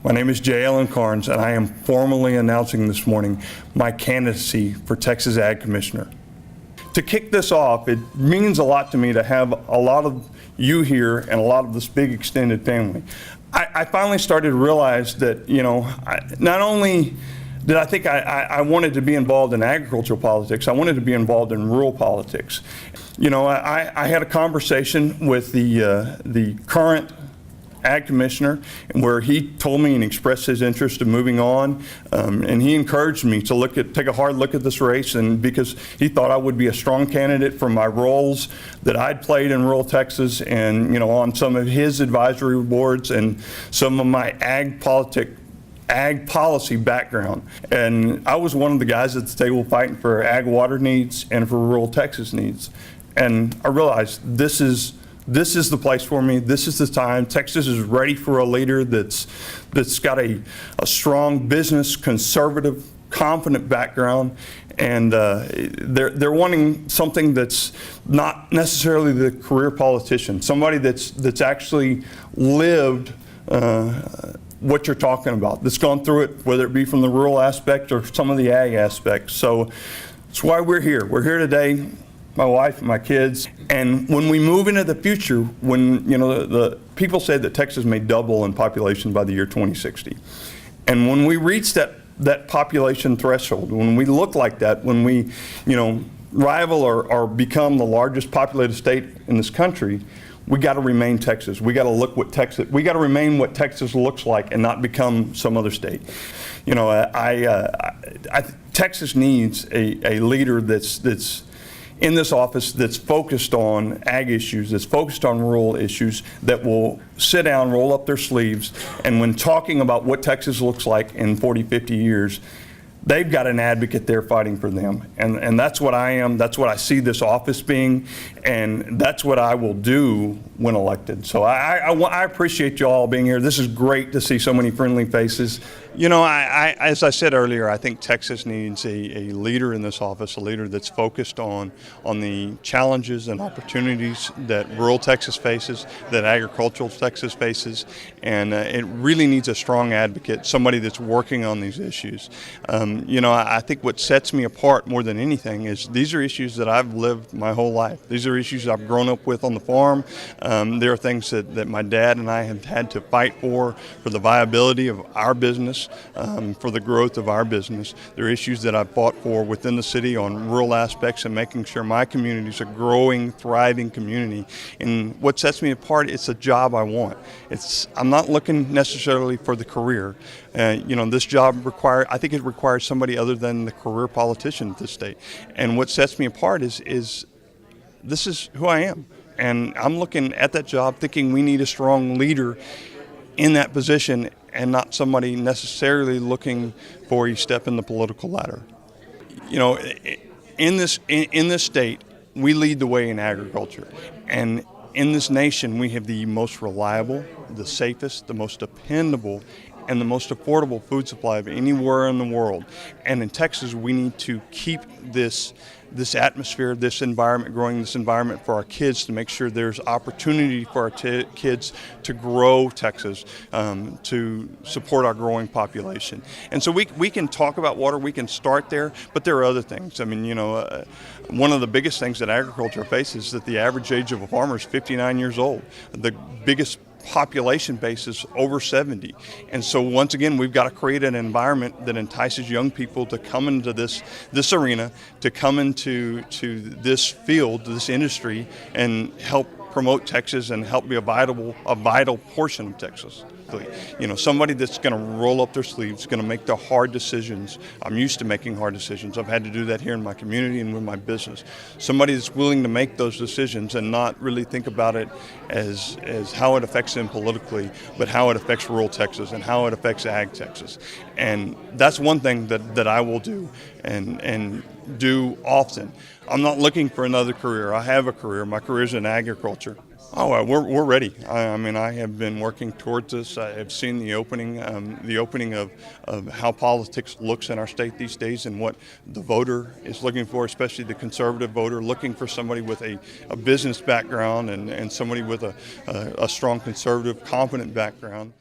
My name is J. Allen Carnes, and I am formally announcing this morning my candidacy for Texas Ag Commissioner. To kick this off, it means a lot to me to have a lot of you here and a lot of this big extended family. I finally started to realize that, not only did I think I wanted to be involved in agricultural politics, I wanted to be involved in rural politics. I had a conversation with the current Ag Commissioner, where he told me and expressed his interest in moving on, and he encouraged me to take a hard look at this race, and because he thought I would be a strong candidate for my roles that I'd played in rural Texas, and on some of his advisory boards and some of my ag policy background. And I was one of the guys at the table fighting for ag water needs and for rural Texas needs, and I realized this is the place for me. This is the time. Texas is ready for a leader that's got a strong business, conservative, confident background, and they're wanting something that's not necessarily the career politician, somebody that's actually lived what you're talking about, that's gone through it, whether it be from the rural aspect or some of the ag aspects. So that's why we're here. We're here today, my wife and my kids. And when we move into the future, when the people say that Texas may double in population by the year 2060, and when we reach that population threshold, when we look like that, when we rival or become the largest populated state in this country, we got to remain Texas. We got to remain what Texas looks like and not become some other state. Texas needs a leader that's in this office, that's focused on ag issues, that's focused on rural issues, that will sit down, roll up their sleeves, and when talking about what Texas looks like in 40, 50 years, they've got an advocate there fighting for them. And that's what I am, that's what I see this office being, and that's what I will do when elected. So I appreciate you all being here. This is great to see so many friendly faces. As I said earlier, I think Texas needs a leader in this office, a leader that's focused on the challenges and opportunities that rural Texas faces, that agricultural Texas faces, and it really needs a strong advocate, somebody that's working on these issues. I think what sets me apart more than anything is these are issues that I've lived my whole life. These are issues I've grown up with on the farm. There are things that my dad and I have had to fight for the viability of our business, for the growth of our business. There are issues that I've fought for within the city on rural aspects and making sure my community is a growing, thriving community. And what sets me apart, it's a job I want. I'm not looking necessarily for the career. This job I think it requires somebody other than the career politician of this state. And what sets me apart is this is who I am. And I'm looking at that job thinking we need a strong leader in that position and not somebody necessarily looking for a step in the political ladder. In this state, we lead the way in agriculture. And in this nation, we have the most reliable, the safest, the most dependable, and the most affordable food supply of anywhere in the world. And in Texas, we need to keep this atmosphere, this environment growing, this environment for our kids, to make sure there's opportunity for our kids to grow Texas, to support our growing population. And so we can talk about water, we can start there, but there are other things. One of the biggest things that agriculture faces is that the average age of a farmer is 59 years old. The biggest population base is over 70. And so once again, we've got to create an environment that entices young people to come into this arena, to come into this field, this industry, and help promote Texas and help be a vital portion of Texas. Somebody that's going to roll up their sleeves, going to make the hard decisions. I'm used to making hard decisions. I've had to do that here in my community and with my business. Somebody that's willing to make those decisions and not really think about it as how it affects them politically, but how it affects rural Texas and how it affects ag Texas. And that's one thing that I will do and do often. I'm not looking for another career. I have a career. My career is in agriculture. Oh, we're ready. I have been working towards this. I have seen the opening of how politics looks in our state these days and what the voter is looking for, especially the conservative voter, looking for somebody with a business background and somebody with a strong conservative, confident background.